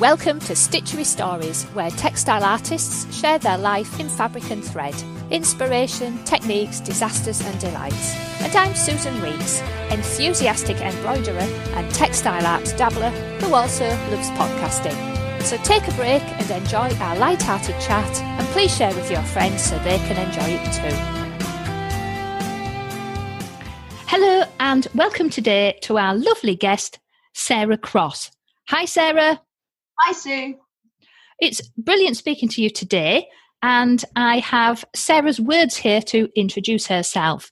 Welcome to Stitchery Stories, where textile artists share their life in fabric and thread, inspiration, techniques, disasters and delights. And I'm Susan Reeks, enthusiastic embroiderer and textile art dabbler who also loves podcasting. So take a break and enjoy our light-hearted chat, and please share with your friends so they can enjoy it too. Hello and welcome today to our lovely guest, Sarah Cross. Hi Sarah. Hi, Sue. It's brilliant speaking to you today, and I have Sarah's words here to introduce herself.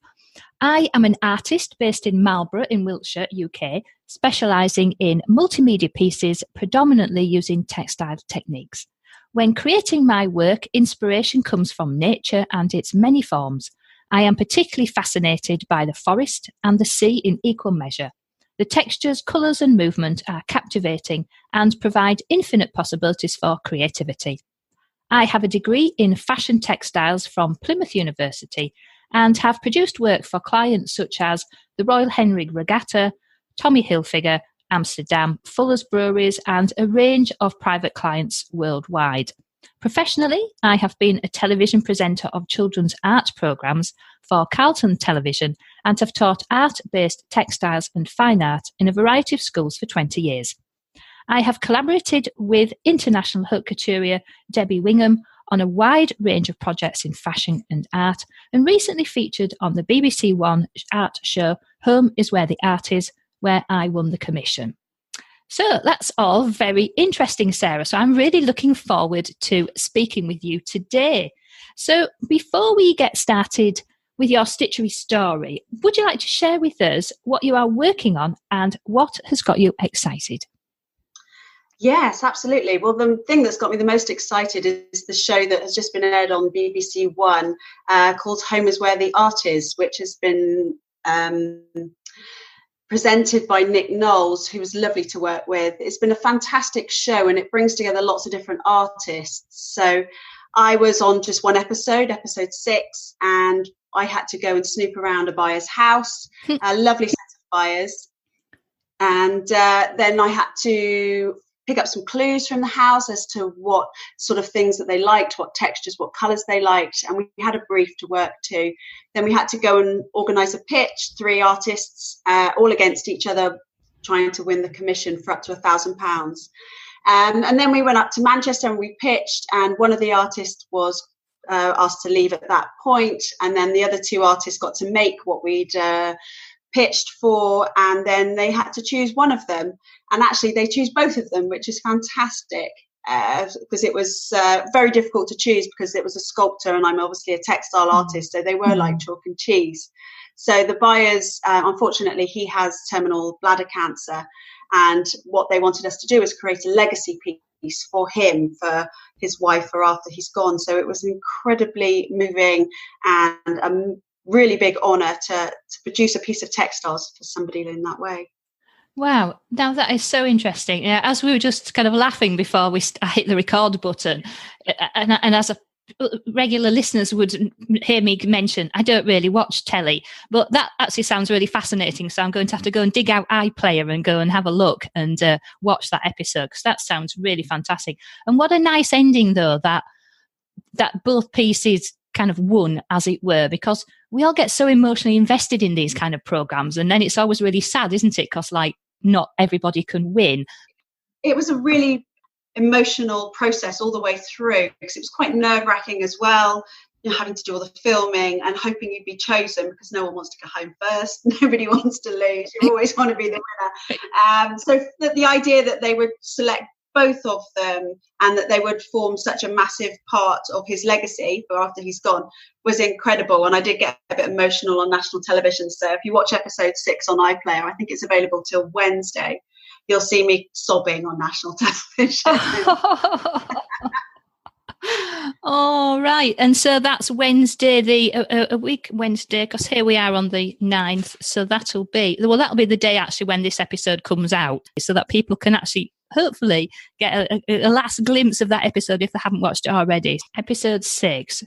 I am an artist based in Marlborough in Wiltshire, UK, specialising in multimedia pieces, predominantly using textile techniques. When creating my work, inspiration comes from nature and its many forms. I am particularly fascinated by the forest and the sea in equal measure. The textures, colours and movement are captivating and provide infinite possibilities for creativity. I have a degree in fashion textiles from Plymouth University and have produced work for clients such as the Royal Henry Regatta, Tommy Hilfiger, Amsterdam, Fuller's Breweries and a range of private clients worldwide. Professionally, I have been a television presenter of children's art programmes for Carlton Television and have taught art-based textiles and fine art in a variety of schools for 20 years. I have collaborated with international haute couturier Debbie Wingham on a wide range of projects in fashion and art, and recently featured on the BBC One art show Home is Where the Art Is, where I won the commission. So that's all very interesting, Sarah. So I'm really looking forward to speaking with you today. So before we get started with your Stitchery story, would you like to share with us what you are working on and what has got you excited? Yes, absolutely. Well, the thing that's got me the most excited is the show that has just been aired on BBC One called Home is Where the Art Is, which has been presented by Nick Knowles, who was lovely to work with. It's been a fantastic show and it brings together lots of different artists. So I was on just one episode 6, and I had to go and snoop around a buyer's house, a lovely set of buyers. And then I had to pick up some clues from the house as to what sort of things that they liked, what textures, what colours they liked. And we had a brief to work to. Then we had to go and organise a pitch, 3 artists, all against each other, trying to win the commission for up to £1,000. And then we went up to Manchester and we pitched, and one of the artists was asked to leave at that point. And then the other 2 artists got to make what we'd pitched for, and then they had to choose one of them. And actually they choose both of them, which is fantastic, because it was very difficult to choose because it was a sculptor and I'm obviously a textile artist, so they were like chalk and cheese. So the buyers, unfortunately, he has terminal bladder cancer, and what they wanted us to do was create a legacy piece for him, for his wife, for after he's gone. So it was incredibly moving and a really big honour to produce a piece of textiles for somebody in that way. Wow, now that is so interesting. As we were just kind of laughing before I hit the record button, and as regular listeners would hear me mention, I don't really watch telly, but that actually sounds really fascinating. So I'm going to have to go and dig out iPlayer and go and have a look and watch that episode, because that sounds really fantastic. And what a nice ending, though, that both pieces kind of won, as it were, because we all get so emotionally invested in these kind of programs, and then it's always really sad, isn't it? Because not everybody can win. It was a really emotional process all the way through, because it was quite nerve-wracking as well, having to do all the filming and hoping you'd be chosen, because no one wants to go home first, nobody wants to lose, you always want to be the winner. So the idea that they would select both of them and that they would form such a massive part of his legacy for after he's gone was incredible. And I did get a bit emotional on national television. So if you watch episode 6 on iPlayer, I think it's available till Wednesday, you'll see me sobbing on national television. Oh, right. And so that's Wednesday, a week Wednesday, because here we are on the 9th. So that'll be the day actually when this episode comes out, so that people can actually hopefully get a last glimpse of that episode if they haven't watched it already. Episode 6.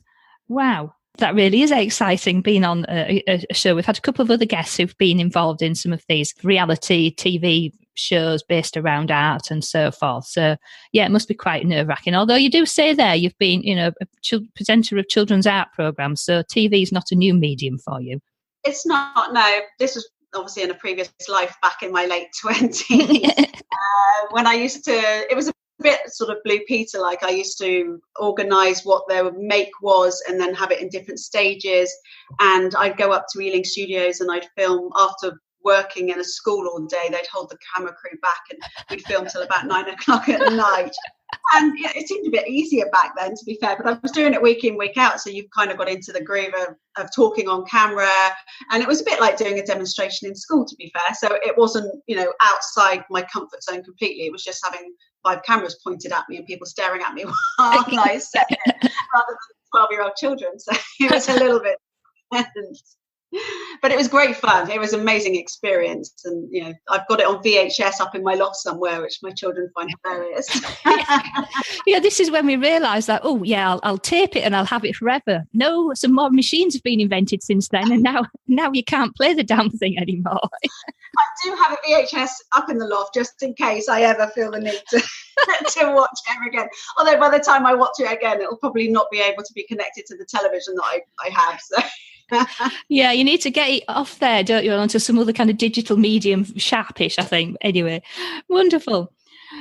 Wow. That really is exciting, being on a show. We've had a couple of other guests who've been involved in some of these reality TV shows based around art and so forth. So, yeah, it must be quite nerve-wracking. Although you do say there you've been, a presenter of children's art programmes, so TV is not a new medium for you. It's not, no. This was obviously in a previous life back in my late 20s. When I used to, it was a bit sort of Blue Peter, like I used to organise what their make was and then have it in different stages. And I'd go up to Ealing Studios and I'd film after working in a school all day. They'd hold the camera crew back and we'd film till about 9 o'clock at night. And it seemed a bit easier back then, to be fair, but I was doing it week in, week out. So you've kind of got into the groove of talking on camera. And it was a bit like doing a demonstration in school, to be fair. So it wasn't, outside my comfort zone completely. It was just having 5 cameras pointed at me and people staring at me while I said it, rather than 12-year-old children. So it was a little bit intense. But it was great fun. It was an amazing experience. And, I've got it on VHS up in my loft somewhere, which my children find hilarious. This is when we realise that, I'll tape it and I'll have it forever. No, some more machines have been invented since then. And now you can't play the damn thing anymore. I do have a VHS up in the loft just in case I ever feel the need to watch it again. Although by the time I watch it again, it'll probably not be able to be connected to the television that I have. So. Yeah, you need to get it off there, don't you, onto some other kind of digital medium, sharpish, I think. Anyway, wonderful.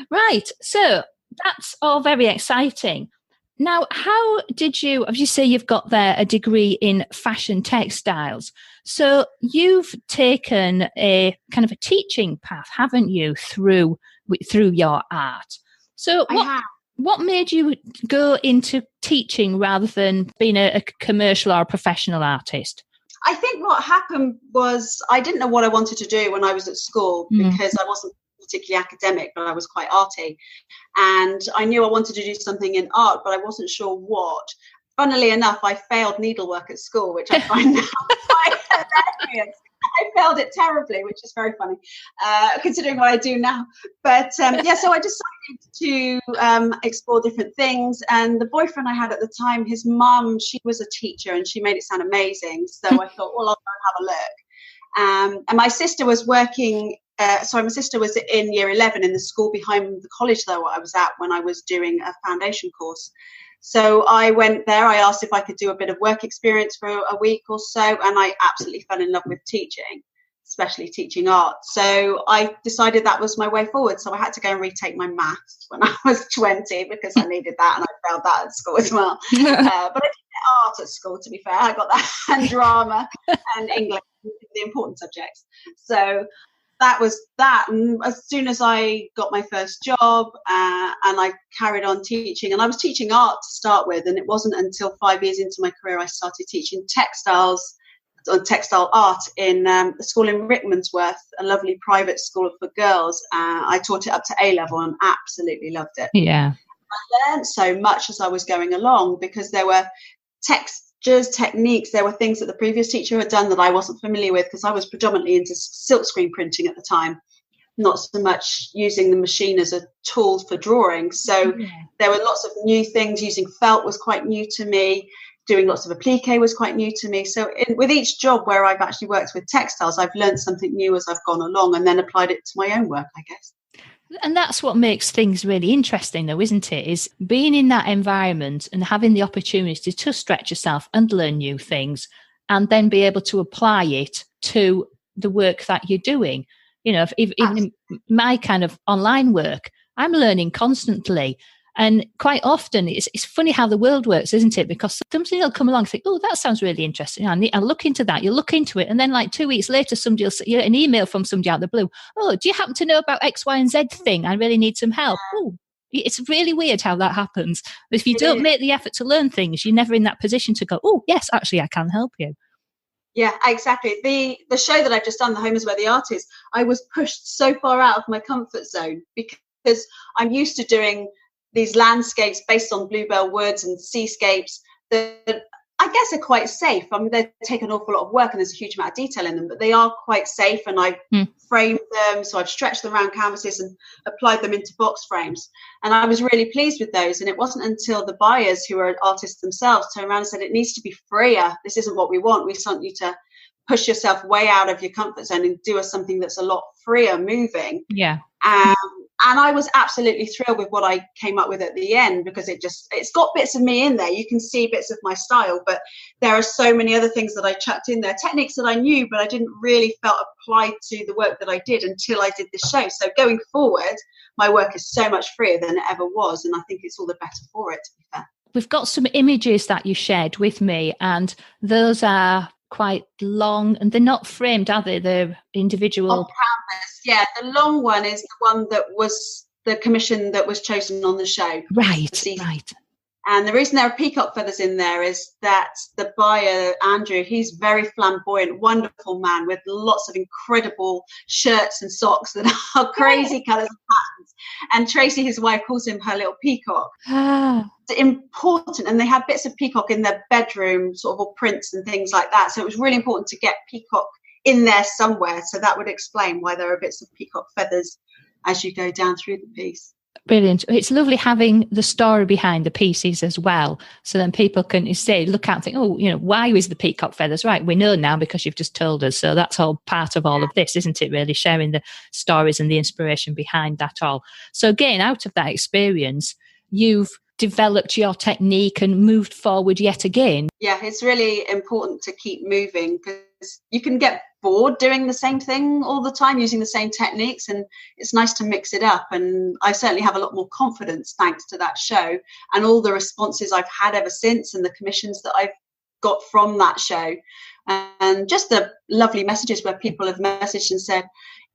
Right, so that's all very exciting. Now, how did you, as you say, you've got there a degree in fashion textiles. So you've taken a kind of a teaching path, haven't you, through your art? So what made you go into teaching rather than being a commercial or a professional artist? I think what happened was I didn't know what I wanted to do when I was at school because I wasn't particularly academic, but I was quite arty. And I knew I wanted to do something in art, but I wasn't sure what. Funnily enough, I failed needlework at school, which I find now quite hilarious. I failed it terribly, which is very funny, considering what I do now. But so I decided to explore different things. And the boyfriend I had at the time, his mum, she was a teacher and she made it sound amazing. So I thought, well, I'll go and have a look. And my sister was working. My sister was in year 11 in the school behind the college, though, I was at when I was doing a foundation course. So I went there. I asked if I could do a bit of work experience for a week or so, and I absolutely fell in love with teaching, especially teaching art. So I decided that was my way forward. So I had to go and retake my maths when I was 20 because I needed that, and I failed that at school as well. But I did art at school, to be fair. I got that, and drama and English, the important subjects. So that was that. And as soon as I got my first job and I carried on teaching, and I was teaching art to start with, and it wasn't until 5 years into my career I started teaching textiles on textile art in a school in Rickmansworth, a lovely private school for girls. I taught it up to A-level and absolutely loved it. Yeah. I learned so much as I was going along because there were textures, techniques, there were things that the previous teacher had done that I wasn't familiar with because I was predominantly into silkscreen printing at the time, not so much using the machine as a tool for drawing. So there were lots of new things. Using felt was quite new to me. Doing lots of applique was quite new to me. So with each job where I've actually worked with textiles, I've learned something new as I've gone along and then applied it to my own work, I guess. And that's what makes things really interesting, though, isn't it? Is being in that environment and having the opportunity to stretch yourself and learn new things and then be able to apply it to the work that you're doing. You know, even in my kind of online work, I'm learning constantly. And quite often, it's funny how the world works, isn't it? Because something will come along and think, oh, that sounds really interesting. I'll look into that. You look into it. And then like 2 weeks later, somebody will you get an email from somebody out of the blue. Oh, do you happen to know about X, Y, and Z thing? I really need some help. Oh, it's really weird how that happens. But if you don't make the effort to learn things, you're never in that position to go, oh, yes, actually, I can help you. Yeah, exactly. The show that I've just done, The Home is Where the Art Is, I was pushed so far out of my comfort zone because I'm used to doing these landscapes based on bluebell woods and seascapes that I guess are quite safe. I mean, they take an awful lot of work and there's a huge amount of detail in them, but they are quite safe. And I've framed them, so I've stretched them around canvases and applied them into box frames. And I was really pleased with those. And it wasn't until the buyers, who are artists themselves, turned around and said, it needs to be freer. This isn't what we want. We want you to push yourself way out of your comfort zone and do something that's a lot freer moving. Yeah. And I was absolutely thrilled with what I came up with at the end, because it's got bits of me in there. You can see bits of my style, but there are so many other things that I chucked in there, techniques that I knew, but I didn't really felt applied to the work that I did until I did this show. So going forward, my work is so much freer than it ever was. And I think it's all the better for it, to be fair. We've got some images that you shared with me, and those are quite long, and they're not framed, are they? They're individual. On canvas, yeah. The long one is the one that was the commission that was chosen on the show. Right. And the reason there are peacock feathers in there is that the buyer, Andrew, he's very flamboyant, wonderful man with lots of incredible shirts and socks that are crazy colours and patterns. And Tracy, his wife, calls him her little peacock. It's important. And they have bits of peacock in their bedroom, sort of all prints and things like that. So it was really important to get peacock in there somewhere. So that would explain why there are bits of peacock feathers as you go down through the piece. Brilliant. It's lovely having the story behind the pieces as well. So then people can say, look out and think, oh, why is the peacock feathers? Right, we know now because you've just told us. So that's all part of all of this, isn't it, really? Sharing the stories and the inspiration behind that all. So again, out of that experience, you've developed your technique and moved forward yet again. Yeah, it's really important to keep moving, because you can get bored doing the same thing all the time, using the same techniques, and it's nice to mix it up. And I certainly have a lot more confidence thanks to that show and all the responses I've had ever since, and the commissions that I've got from that show, and just the lovely messages where people have messaged and said,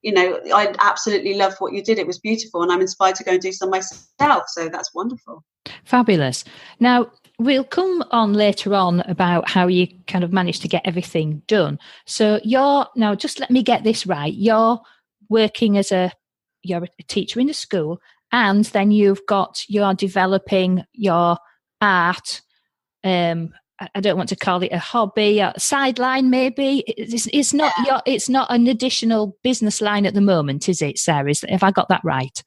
I absolutely loved what you did. It was beautiful, and I'm inspired to go and do some myself. So that's wonderful. Fabulous. Now, we'll come on later on about how you kind of managed to get everything done. So now just let me get this right. You're working you're a teacher in the school, and then you're developing your art. I don't want to call it a hobby, a sideline maybe. It's not it's not an additional business line at the moment, is it, Sarah? Have I got that right?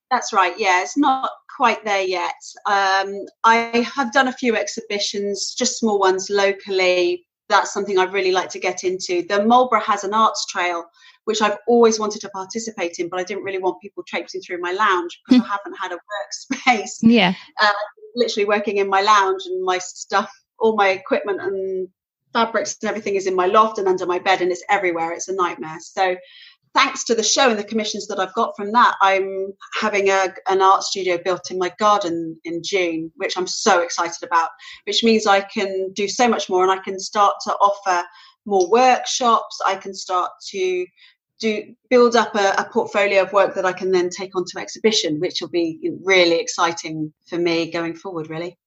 That's right. Yeah, it's not quite there yet. I have done a few exhibitions, just small ones locally. That's something I'd really like to get into. The Marlborough has an arts trail, which I've always wanted to participate in, but I didn't really want people traipsing through my lounge because I haven't had a workspace. Yeah. Literally working in my lounge, and my stuff, all my equipment and fabrics and everything is in my loft and under my bed, and it's everywhere. It's a nightmare. So thanks to the show and the commissions that I've got from that, I'm having an art studio built in my garden in June, which I'm so excited about, which means I can do so much more, and I can start to offer more workshops. I can start to build up a portfolio of work that I can then take onto exhibition, which will be really exciting for me going forward, really.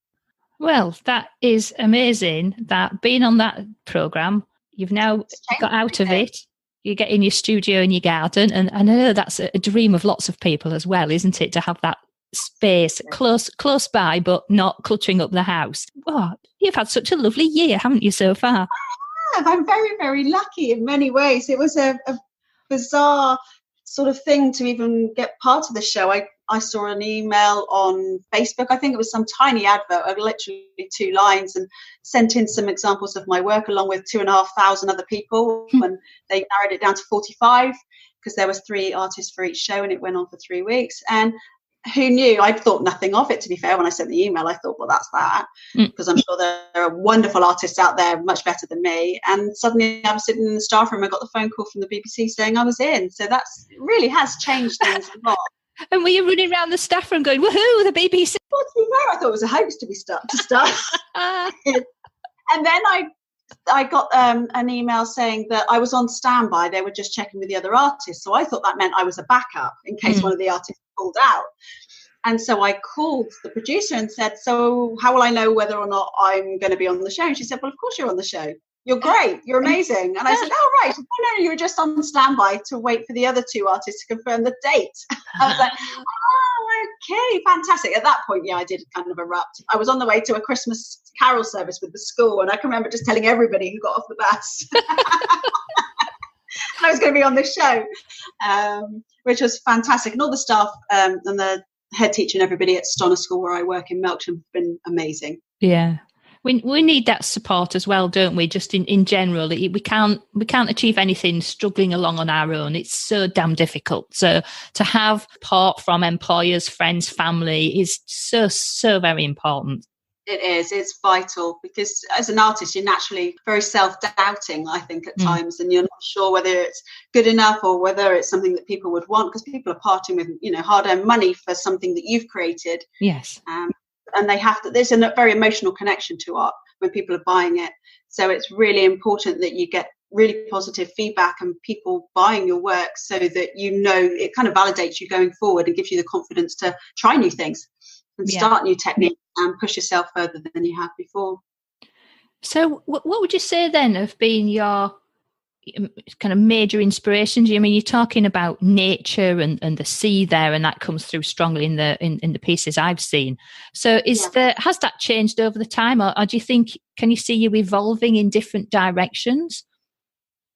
Well, that is amazing that being on that programme, you've now got out of it. You get in your studio in your garden, and I know that's a dream of lots of people as well, isn't it, to have that space close by, but not cluttering up the house. Oh, you've had such a lovely year, haven't you, so far? I'm very, very lucky in many ways. It was a bizarre sort of thing to even get part of the show. I saw an email on Facebook. I think it was some tiny advert of literally 2 lines, and sent in some examples of my work along with 2,500 other people. And they narrowed it down to 45 because there was 3 artists for each show, and it went on for 3 weeks. And who knew? I thought nothing of it, to be fair. When I sent the email, I thought, well, that's that, because I'm sure there are wonderful artists out there much better than me. And suddenly I was sitting in the staff room. I got the phone call from the BBC saying I was in. So it really has changed things a lot. And were you running around the staff room going, woohoo, the BBC? Well, to be fair, I thought it was a hoax to start. And then I got an email saying that I was on standby. They were just checking with the other artists. So I thought that meant I was a backup in case one of the artists pulled out. And so I called the producer and said, so how will I know whether or not I'm going to be on the show? And she said, well, of course you're on the show. You're great. You're amazing. And I said, oh, right. No, you were just on standby to wait for the other 2 artists to confirm the date. I was like, oh, okay, fantastic. At that point, I did kind of erupt. I was on the way to a Christmas carol service with the school, and I can remember just telling everybody who got off the bus I was going to be on this show, which was fantastic. And all the staff and the head teacher and everybody at Stonor School, where I work in Melksham, have been amazing. Yeah. We need that support as well, don't we? Just in general, we can't achieve anything struggling along on our own. It's so damn difficult. So to have support from employers, friends, family is so very important. It is. It's vital, because as an artist, you're naturally very self-doubting, I think, at times, and you're not sure whether it's good enough or whether it's something that people would want, because people are parting with, hard-earned money for something that you've created. Yes. And they have to. There's a very emotional connection to art when people are buying it. So it's really important that you get really positive feedback and people buying your work, so that it kind of validates you going forward and gives you the confidence to try new things and start new techniques and push yourself further than you have before. So what would you say then have been your kind of major inspirations? I mean, you're talking about nature and the sea there, and that comes through strongly in the pieces I've seen. So has that changed over the time, or do you think, can you see you evolving in different directions?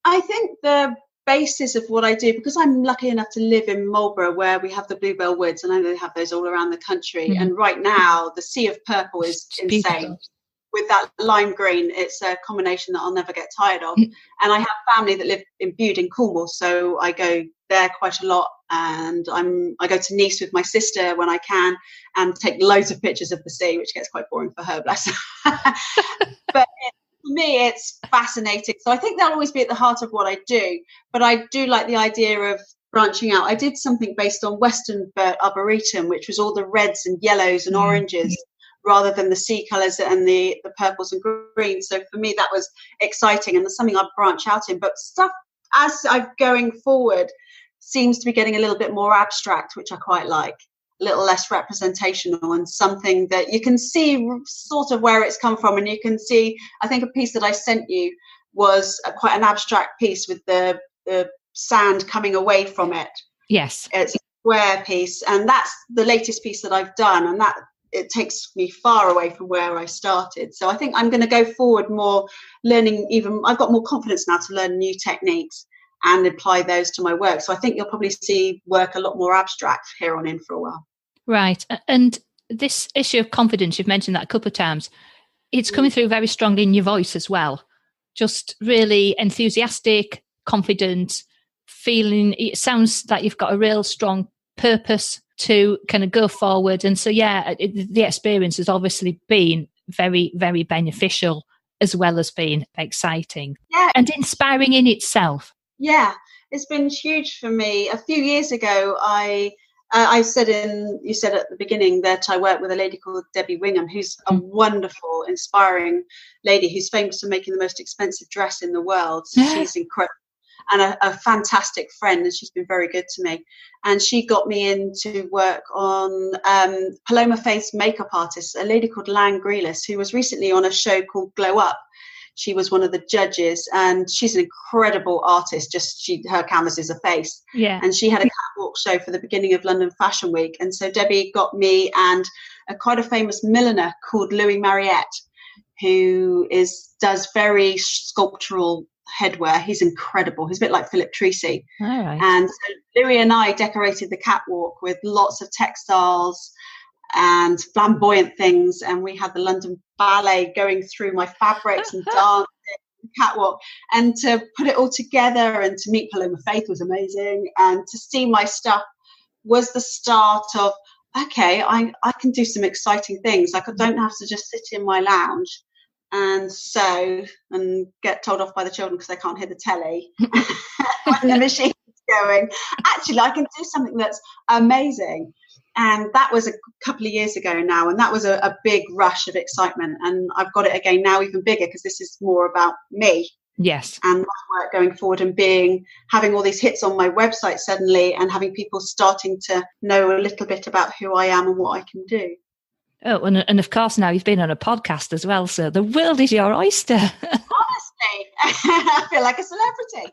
I think the basis of what I do, because I'm lucky enough to live in Marlborough, where we have the bluebell woods, and I know they have those all around the country. And right now the sea of purple is insane. Beautiful. With that lime green, it's a combination that I'll never get tired of. And I have family that live in Bude in Cornwall, so I go there quite a lot, and I go to Nice with my sister when I can, and take loads of pictures of the sea, which gets quite boring for her, bless her. But for me, it's fascinating. So I think that'll always be at the heart of what I do. But I do like the idea of branching out. I did something based on Western Burt Arboretum, which was all the reds and yellows and oranges, rather than the sea colours and the purples and greens. So for me, that was exciting, and there's something I'd branch out in. But stuff, as I'm going forward, seems to be getting a little bit more abstract, which I quite like. A little less representational, and something that you can see sort of where it's come from. And you can see, I think a piece that I sent you was quite an abstract piece with the sand coming away from it. Yes. It's a square piece, and that's the latest piece that I've done, and that it takes me far away from where I started. So I think I'm going to go forward more, learning I've got more confidence now to learn new techniques and apply those to my work. So I think you'll probably see work a lot more abstract here on in for a while. Right. And this issue of confidence, you've mentioned that a couple of times, it's coming through very strongly in your voice as well. Just really enthusiastic, confident, feeling, it sounds like you've got a real strong purpose to kind of go forward. And so, the experience has obviously been very, very beneficial, as well as being exciting and inspiring in itself. Yeah, it's been huge for me. A few years ago, you said at the beginning that I work with a lady called Debbie Wingham, who's a wonderful, inspiring lady who's famous for making the most expensive dress in the world. So she's incredible and a fantastic friend, and she's been very good to me. And she got me into work on Paloma Faith's makeup artist, a lady called Lan Grealis, who was recently on a show called Glow Up. She was one of the judges, and she's an incredible artist. Her canvas is a face. Yeah. And she had a catwalk show for the beginning of London Fashion Week. And so Debbie got me and quite a famous milliner called Louis Mariette, who does very sculptural headwear. He's incredible. He's a bit like Philip Treacy. All right. And so Louis and I decorated the catwalk with lots of textiles and flamboyant things, and we had the London Ballet going through my fabrics and dancing the catwalk, and to put it all together and to meet Paloma Faith was amazing, and to see my stuff was the start of I can do some exciting things. Like, I don't have to just sit in my lounge and sew and get told off by the children because they can't hear the telly when the machine's going. Actually, I can do something that's amazing. And that was a couple of years ago now, and that was a big rush of excitement. And I've got it again now, even bigger, because this is more about me. Yes. And my work going forward, and having all these hits on my website suddenly, and having people starting to know a little bit about who I am and what I can do. Oh, and of course now you've been on a podcast as well, so the world is your oyster. Honestly, I feel like a celebrity.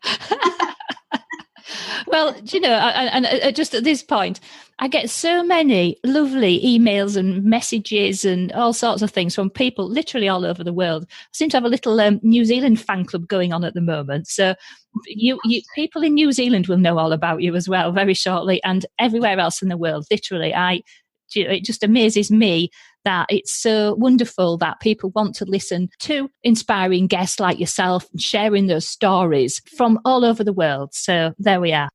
Well, and just at this point, I get so many lovely emails and messages and all sorts of things from people literally all over the world. I seem to have a little New Zealand fan club going on at the moment. So you people in New Zealand will know all about you as well very shortly, and everywhere else in the world. Literally, I It just amazes me that it's so wonderful that people want to listen to inspiring guests like yourself and sharing those stories from all over the world. So there we are.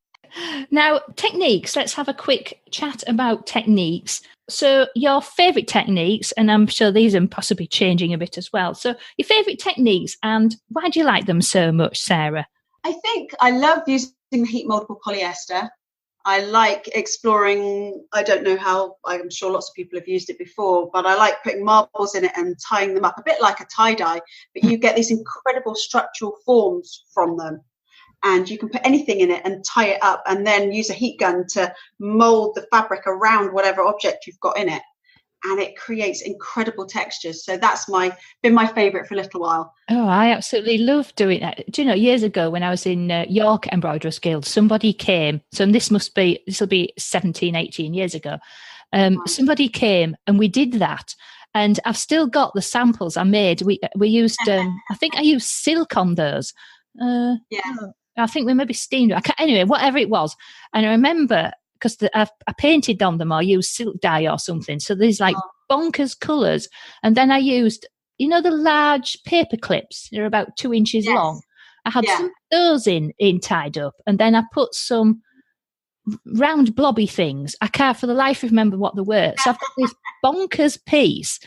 Now, techniques. Let's have a quick chat about techniques. So your favourite techniques, and I'm sure these are possibly changing a bit as well. So your favourite techniques, and why do you like them so much, Sarah? I think I love using the heat moldable polyester. I like exploring, I don't know how, I'm sure lots of people have used it before, but I like putting marbles in it and tying them up, a bit like a tie-dye, but you get these incredible structural forms from them. And you can put anything in it and tie it up and then use a heat gun to mold the fabric around whatever object you've got in it. And it creates incredible textures. So that's been my favourite for a little while. Oh, I absolutely love doing that. Do you know, years ago when I was in York Embroiderers Guild, somebody came, so this will be 17, 18 years ago. Somebody came and we did that. And I've still got the samples I made. We used, I think I used silk on those. I think we maybe steamed it. Anyway, whatever it was. And I remember, because I painted on them or used silk dye or something. So there's like bonkers colours. And then I used, the large paper clips. They're about 2 inches long. I had some of those in tied up. And then I put some round blobby things. I can't for the life remember what they were. So I've got this bonkers piece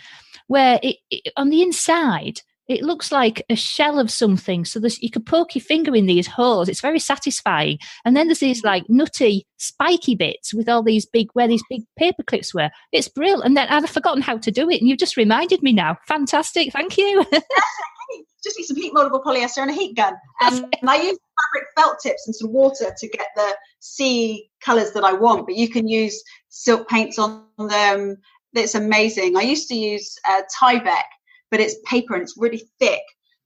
where it on the inside, it looks like a shell of something. So you could poke your finger in these holes. It's very satisfying. And then there's these like nutty, spiky bits with all these where these big paper clips were. It's brilliant. And then I'd forgotten how to do it. And you've just reminded me now. Fantastic. Thank you. Just need some heat moldable polyester and a heat gun. And I use fabric felt tips and some water to get the sea colours that I want. But you can use silk paints on them. It's amazing. I used to use Tyvek, but it's paper and it's really thick.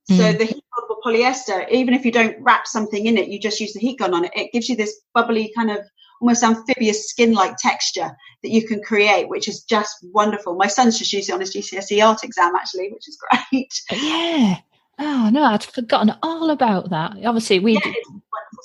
So the heat moldable polyester, even if you don't wrap something in it, you just use the heat gun on it. It gives you this bubbly kind of almost amphibious skin-like texture that you can create, which is just wonderful. My son's just used it on his GCSE art exam, actually, which is great. Yeah. Oh, no, I'd forgotten all about that. Obviously,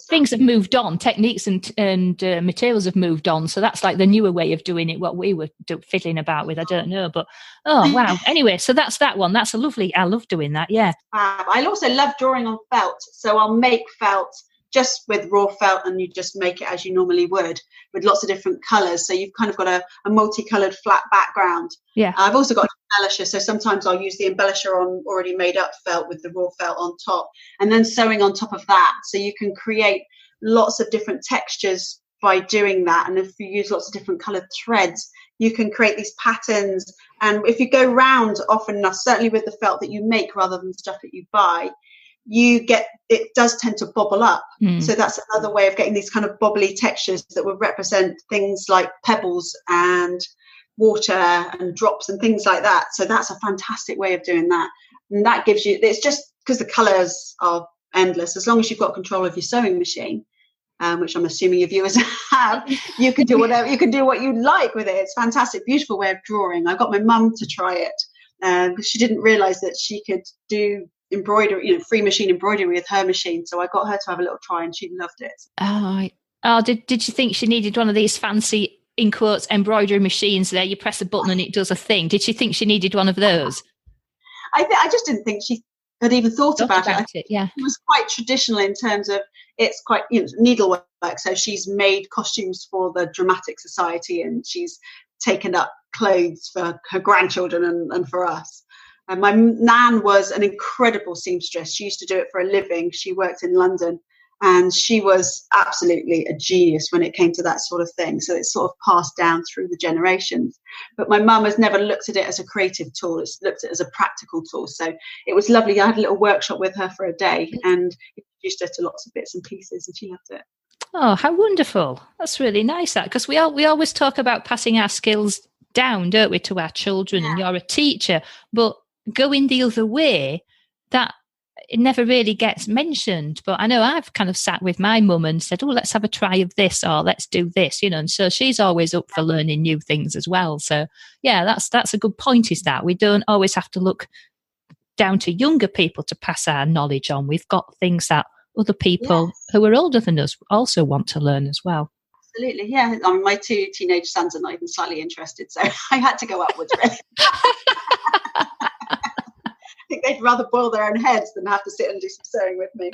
things have moved on. Techniques and materials have moved on. So that's like the newer way of doing it, what we were fiddling about with. I don't know. But, oh, wow. Anyway, so that's that one. That's I love doing that, yeah. I also love drawing on felt. So I'll make felt just with raw felt, and you just make it as you normally would with lots of different colours. So you've kind of got a multicoloured flat background. Yeah. I've also got an embellisher. So sometimes I'll use the embellisher on already made up felt with the raw felt on top, and then sewing on top of that. So you can create lots of different textures by doing that. And if you use lots of different coloured threads, you can create these patterns. And if you go round often enough, certainly with the felt that you make rather than stuff that you buy, it does tend to bobble up. So that's another way of getting these kind of bobbly textures that would represent things like pebbles and water and drops and things like that. So that's a fantastic way of doing that. And that gives you, it's just because the colours are endless. As long as you've got control of your sewing machine, which I'm assuming your viewers have, you can do whatever, you can do what you like with it. It's fantastic, beautiful way of drawing. I got my mum to try it because she didn't realise that she could do embroidery, free machine embroidery with her machine. So I got her to have a little try and she loved it. Did you think she needed one of these fancy, in quotes, embroidery machines there? You press a button and it does a thing. Did she think she needed one of those? I just didn't think she had even thought about it. Yeah. It was quite traditional in terms of it's quite needlework. So she's made costumes for the Dramatic Society and she's taken up clothes for her grandchildren and for us. And my nan was an incredible seamstress. She used to do it for a living. She worked in London and she was absolutely a genius when it came to that sort of thing. So it's sort of passed down through the generations. But my mum has never looked at it as a creative tool. It's looked at it as a practical tool. So it was lovely. I had a little workshop with her for a day and introduced her to lots of bits and pieces and she loved it. Oh, how wonderful. That's really nice, that, because we always talk about passing our skills down, don't we, to our children, and you're a teacher, but going the other way, that it never really gets mentioned. But I know I've kind of sat with my mum and said, let's have a try of this, or let's do this, and so she's always up for learning new things as well. So yeah, that's a good point, is that we don't always have to look down to younger people to pass our knowledge on. We've got things that other people who are older than us also want to learn as well. Absolutely, yeah. I mean, my 2 teenage sons are not even slightly interested, so I had to go upwards, really. I think they'd rather boil their own heads than have to sit and do some sewing with me.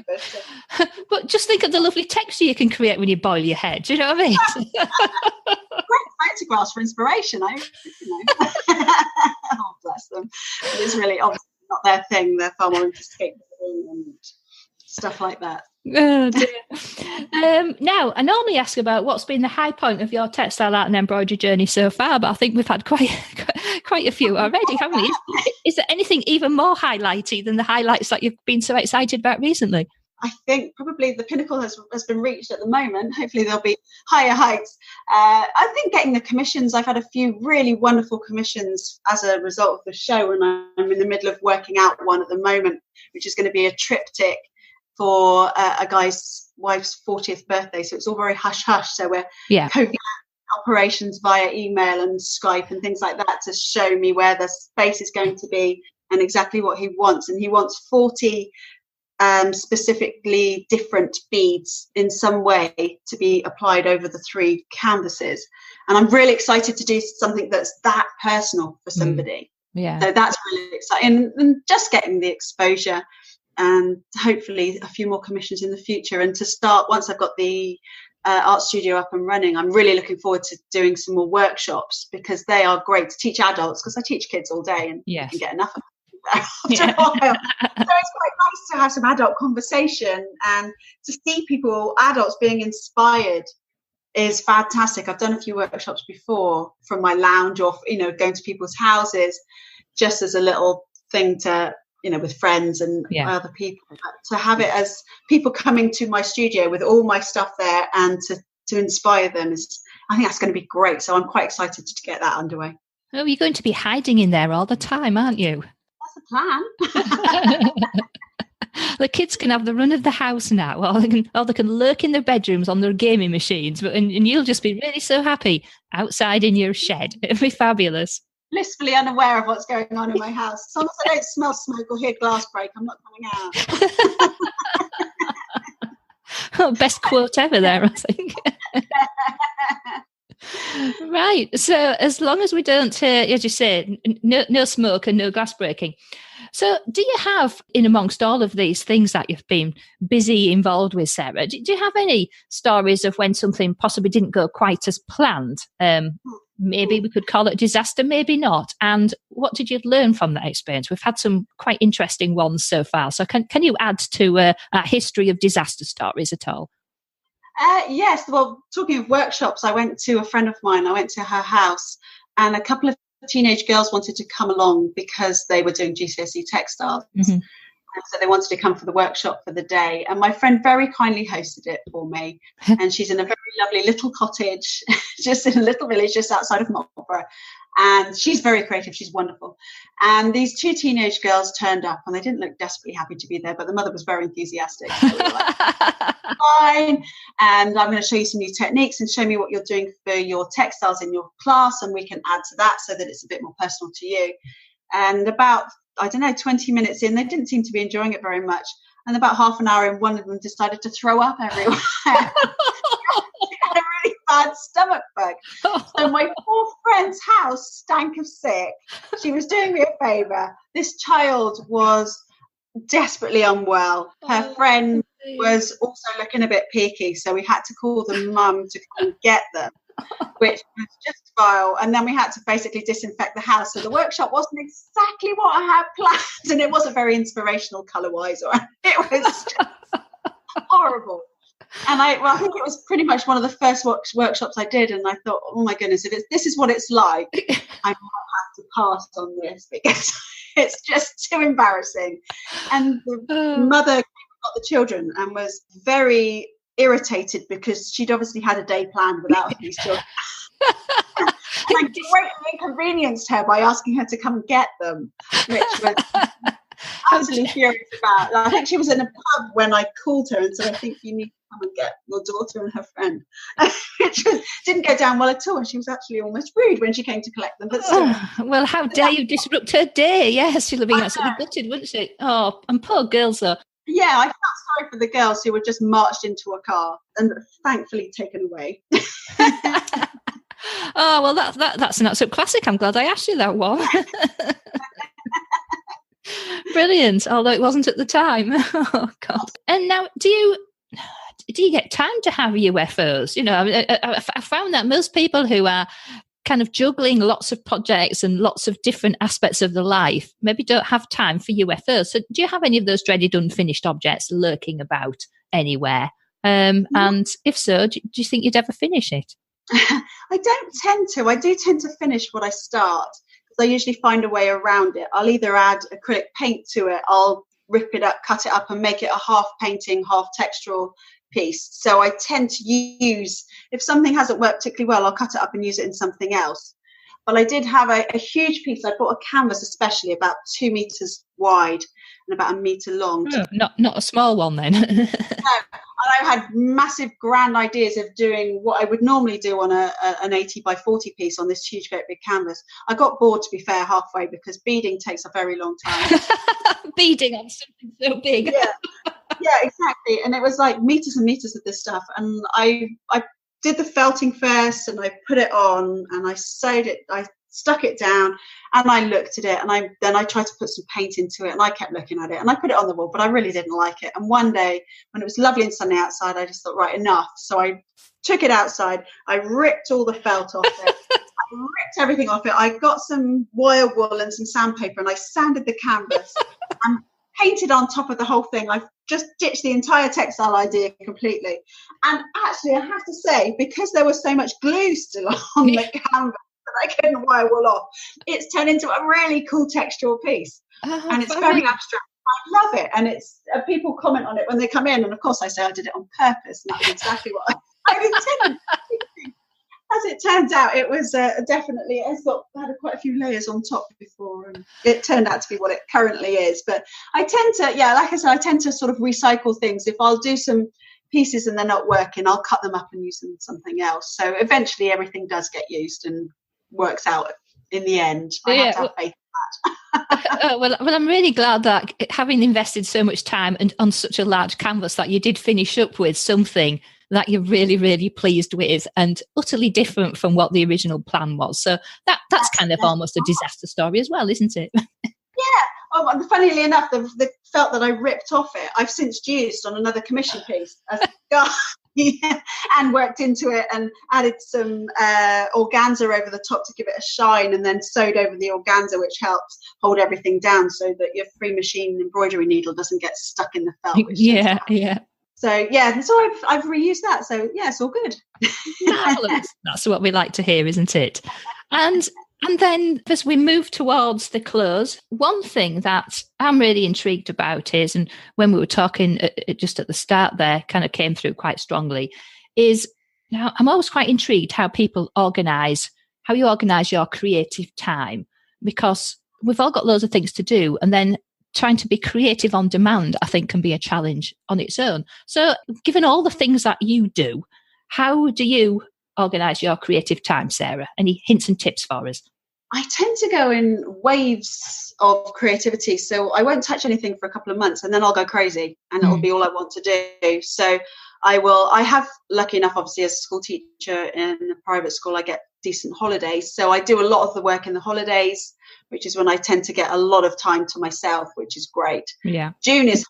But just think of the lovely texture you can create when you boil your head. Do you know what I mean? Great photographs for inspiration. Oh, bless them. But it's really obviously not their thing. They're far more into skateboarding and stuff like that. Oh, dear. Now, I normally ask about what's been the high point of your textile art and embroidery journey so far, but I think we've had quite a few already, haven't we? Is there anything even more highlighty than the highlights that you've been so excited about recently? I think probably the pinnacle has been reached at the moment. Hopefully there'll be higher heights. I think getting the commissions, I've had a few really wonderful commissions as a result of the show, and I'm in the middle of working out one at the moment, which is going to be a triptych for a guy's wife's 40th birthday. So it's all very hush-hush. So we're coving operations via email and Skype and things like that to show me where the space is going to be and exactly what he wants. And he wants 40 specifically different beads in some way to be applied over the 3 canvases. And I'm really excited to do something that's that personal for somebody. Yeah. So that's really exciting. And just getting the exposure and hopefully a few more commissions in the future. And to start, once I've got the art studio up and running, I'm really looking forward to doing some more workshops, because they are great to teach adults, because I teach kids all day and you can get enough of them after a while. So it's quite nice to have some adult conversation and to see people, adults, being inspired is fantastic. I've done a few workshops before from my lounge, or going to people's houses just as a little thing to, with friends and other people. But to have it as people coming to my studio with all my stuff there and to inspire them I think that's going to be great. So I'm quite excited to get that underway. Oh, you're going to be hiding in there all the time, aren't you? That's the plan. The kids can have the run of the house now, or they can lurk in their bedrooms on their gaming machines, and you'll just be really so happy outside in your shed. It'll be fabulous. Blissfully unaware of what's going on in my house. As long as I don't smell smoke or hear glass break, I'm not coming out. Oh, best quote ever there, I think. Right. So as long as we don't, as you say, no smoke and no glass breaking. So do you have, in amongst all of these things that you've been busy involved with, Sarah, do you have any stories of when something possibly didn't go quite as planned? Maybe we could call it a disaster, maybe not. And what did you learn from that experience? We've had some quite interesting ones so far. So can you add to our history of disaster stories at all? Yes. Well, talking of workshops, I went to a friend of mine. I went to her house, and a couple of teenage girls wanted to come along because they were doing GCSE textiles. Mm-hmm. So they wanted to come for the workshop for the day. And my friend very kindly hosted it for me. And she's in a very lovely little cottage, just in a little village just outside of Marlborough. And she's very creative. She's wonderful. And these 2 teenage girls turned up, and they didn't look desperately happy to be there, but the mother was very enthusiastic. So we were like, fine. And I'm going to show you some new techniques and show me what you're doing for your textiles in your class. And we can add to that so that it's a bit more personal to you. And about 20 minutes in, they didn't seem to be enjoying it very much. And about half an hour in, one of them decided to throw up everywhere. She had a really bad stomach bug. So my poor friend's house stank of sick. She was doing me a favour. This child was desperately unwell. Her friend was also looking a bit peaky, so we had to call the mum to come and get them, which was just vile. And then we had to basically disinfect the house. So the workshop wasn't exactly what I had planned, and it wasn't very inspirational colour-wise, or it was just horrible. And I think it was pretty much one of the first workshops I did, and I thought, oh my goodness, if this is what it's like, I might have to pass on this because it's just too embarrassing. And the mother got the children and was very irritated because she'd obviously had a day planned without these children. I greatly inconvenienced her by asking her to come and get them, which was absolutely furious about. I think she was in a pub when I called her and said, I think you need to come and get your daughter and her friend, which didn't go down well at all. And she was actually almost rude when she came to collect them. But still, well, how dare you disrupt her day? Yes, she'll have been absolutely gutted, wouldn't she? Oh, and poor girls though. Yeah, I felt sorry for the girls who were just marched into a car and thankfully taken away. Oh, well, that's an absolute classic. I'm glad I asked you that one. Brilliant, although it wasn't at the time. Oh, God. And now, do you get time to have UFOs? You know, I found that most people who are kind of juggling lots of projects and lots of different aspects of their life maybe don't have time for UFOs. So do you have any of those dreaded unfinished objects lurking about anywhere? And if so, do you think you'd ever finish it? I don't tend to. I do tend to finish what I start, because I usually find a way around it. I'll either add acrylic paint to it, I'll rip it up, cut it up and make it a half painting, half textural piece. So I tend to use, if something hasn't worked particularly well, I'll cut it up and use it in something else. But I did have a huge piece. I bought a canvas especially about 2 meters wide and about 1 meter long. Not a small one then. No. And I had massive grand ideas of doing what I would normally do on an 80 by 40 piece on this huge great big canvas. I got bored, to be fair, halfway, because beading takes a very long time. Beading on something so big. Yeah, exactly. And it was like meters and meters of this stuff. And I did the felting first, and I put it on, and I sewed it. I stuck it down, and I looked at it, and then I tried to put some paint into it, and I kept looking at it, and I put it on the wall, but I really didn't like it. And one day when it was lovely and sunny outside, I just thought, right, enough. So I took it outside. I ripped all the felt off it. I ripped everything off it. I got some wire wool and some sandpaper, and I sanded the canvas and painted on top of the whole thing. I've just ditched the entire textile idea completely. And actually, I have to say, because there was so much glue still on the canvas that I couldn't wire wool off, it's turned into a really cool textural piece. And it's very abstract. I love it. And it's people comment on it when they come in. And of course, I say I did it on purpose. And that's exactly what I intended. As it turns out, it was definitely, had quite a few layers on top before, and it turned out to be what it currently is. But I tend to, like I said, I tend to sort of recycle things. If I'll do some pieces and they're not working, I'll cut them up and use them in something else. So eventually everything does get used and works out in the end. I have to have faith in that. Well, I'm really glad that, having invested so much time and on such a large canvas, that you did finish up with something that you're really, really pleased with and utterly different from what the original plan was. So that's kind of almost a disaster story as well, isn't it? Yeah. Oh, and funnily enough, the felt that I ripped off it, I've since used on another commission piece as a guy. And worked into it and added some organza over the top to give it a shine, and then sewed over the organza, which helps hold everything down so that your free machine embroidery needle doesn't get stuck in the felt. Yeah. So I've reused that. So yeah, it's all good. Marvelous. That's what we like to hear, isn't it? And then as we move towards the close, one thing that I'm really intrigued about is, and when we were talking just at the start there, kind of came through quite strongly, is now I'm always quite intrigued how you organise your creative time, because we've all got loads of things to do, and then trying to be creative on demand, I think, can be a challenge on its own. So given all the things that you do, how do you organise your creative time, Sarah? Any hints and tips for us? I tend to go in waves of creativity. So I won't touch anything for a couple of months, and then I'll go crazy, and it'll be all I want to do. So I have, lucky enough, obviously, as a school teacher in a private school, I get decent holidays. So I do a lot of the work in the holidays, which is when I tend to get a lot of time to myself, which is great. Yeah. June is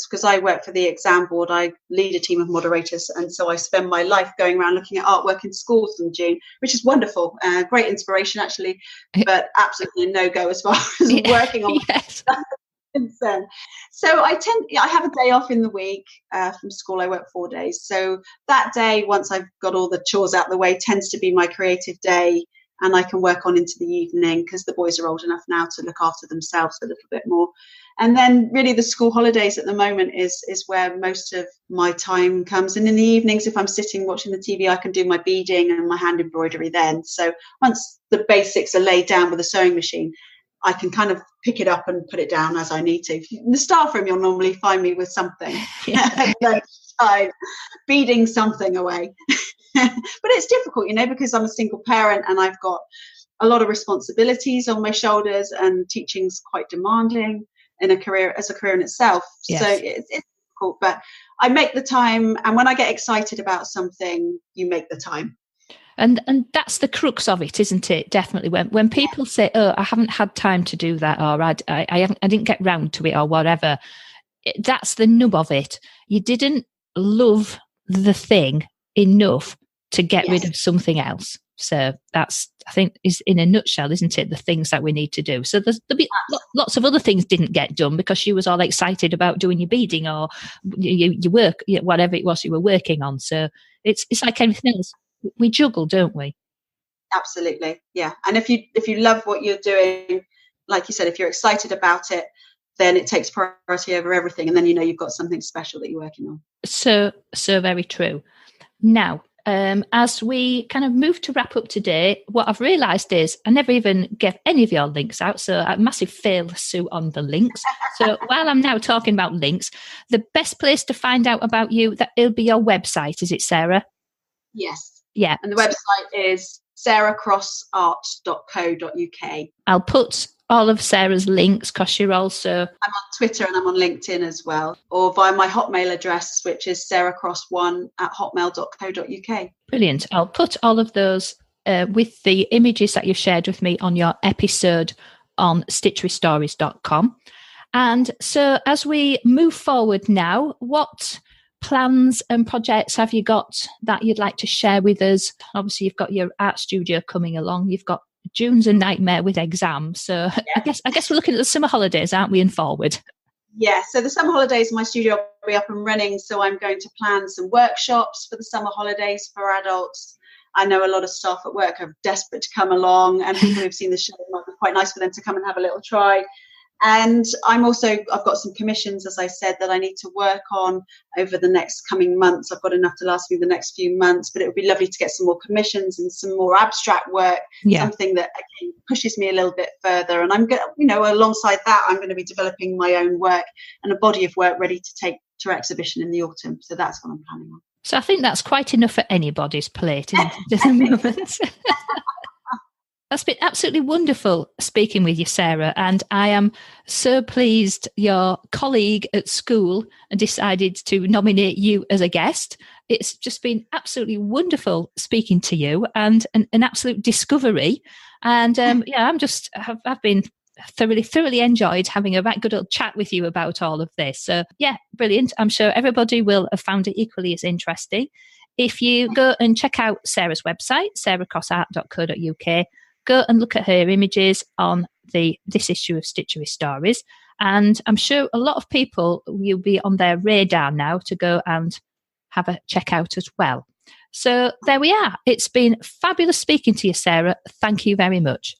because I work for the exam board. I lead a team of moderators, and so I spend my life going around looking at artwork in schools in June, which is wonderful. Great inspiration, actually, but absolutely no go as far as working on my concern. So I have a day off in the week from school. I work 4 days, so that day, once I've got all the chores out of the way, tends to be my creative day, and I can work on into the evening because the boys are old enough now to look after themselves a little bit more. And then really the school holidays at the moment is where most of my time comes. And in the evenings, if I'm sitting watching the TV, I can do my beading and my hand embroidery then. So once the basics are laid down with a sewing machine, I can kind of pick it up and put it down as I need to. In the staff room, you'll normally find me with something, beading something away. But it's difficult, because I'm a single parent and I've got a lot of responsibilities on my shoulders, and teaching's quite demanding. in a career in itself. Yes. So it's difficult, but I make the time, and when I get excited about something, you make the time. And that's the crux of it, isn't it? Definitely. When people say, "Oh, I haven't had time to do that," or I didn't get round to it," or whatever, that's the nub of it. You didn't love the thing enough to get rid of something else. So that's, I think, is in a nutshell, isn't it? The things that we need to do. So there'll be lots of other things didn't get done because you was all excited about doing your beading or your work, whatever it was you were working on. So it's like everything else. We juggle, don't we? Absolutely, yeah. And if you love what you're doing, like you said, if you're excited about it, then it takes priority over everything, and then you've got something special that you're working on. So very true. Now, as we kind of move to wrap up today, what I've realised is I never even gave any of your links out, so a massive fail, Sue, on the links. So while I'm now talking about links, the best place to find out about you, that it'll be your website, is it, Sarah? Yes. Yeah. And the website is sarahcrossart.co.uk. I'll put all of Sarah's links because you're also... I'm on Twitter and I'm on LinkedIn as well, or via my Hotmail address, which is sarahcross1@hotmail.co.uk. Brilliant. I'll put all of those with the images that you've shared with me on your episode on stitcherystories.com. And so as we move forward now, what plans and projects have you got that you'd like to share with us? Obviously, you've got your art studio coming along. You've got June's a nightmare with exams. So yeah. I guess we're looking at the summer holidays, aren't we, and forward? Yeah, so the summer holidays, my studio will be up and running. So I'm going to plan some workshops for the summer holidays for adults. I know a lot of staff at work are desperate to come along, and people who've seen the show, it might be quite nice for them to come and have a little try. And I've got some commissions, as I said, that I need to work on over the next coming months. I've got enough to last me the next few months, but it would be lovely to get some more commissions and some more abstract work, something that again pushes me a little bit further. And I'm going to, alongside that, I'm going to be developing my own work and a body of work ready to take to exhibition in the autumn. So that's what I'm planning on. So I think that's quite enough for anybody's plate, isn't it, at the moment? That's been absolutely wonderful speaking with you, Sarah, and I am so pleased your colleague at school decided to nominate you as a guest. It's just been absolutely wonderful speaking to you, and an absolute discovery. And I've been thoroughly enjoyed having a right good old chat with you about all of this. So yeah, brilliant. I'm sure everybody will have found it equally as interesting. If you go and check out Sarah's website, sarahcrossart.co.uk, go and look at her images on this issue of Stitchery Stories. And I'm sure a lot of people will be on their radar now to go and have a check out as well. So there we are. It's been fabulous speaking to you, Sarah. Thank you very much.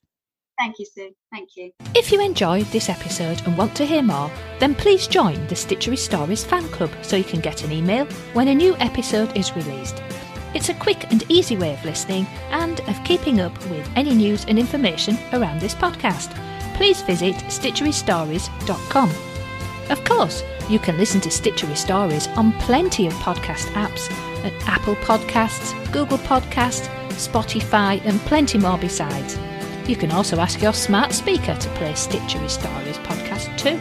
Thank you, Sue. Thank you. If you enjoyed this episode and want to hear more, then please join the Stitchery Stories fan club so you can get an email when a new episode is released. It's a quick and easy way of listening and of keeping up with any news and information around this podcast. Please visit stitcherystories.com. Of course, you can listen to Stitchery Stories on plenty of podcast apps at Apple Podcasts, Google Podcasts, Spotify and plenty more besides. You can also ask your smart speaker to play Stitchery Stories podcast too.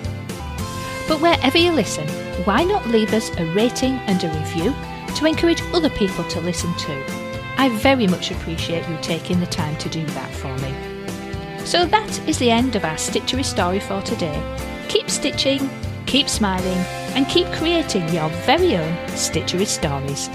But wherever you listen, why not leave us a rating and a review to encourage other people to listen too? I very much appreciate you taking the time to do that for me. So that is the end of our Stitchery story for today. Keep stitching, keep smiling, and keep creating your very own Stitchery stories.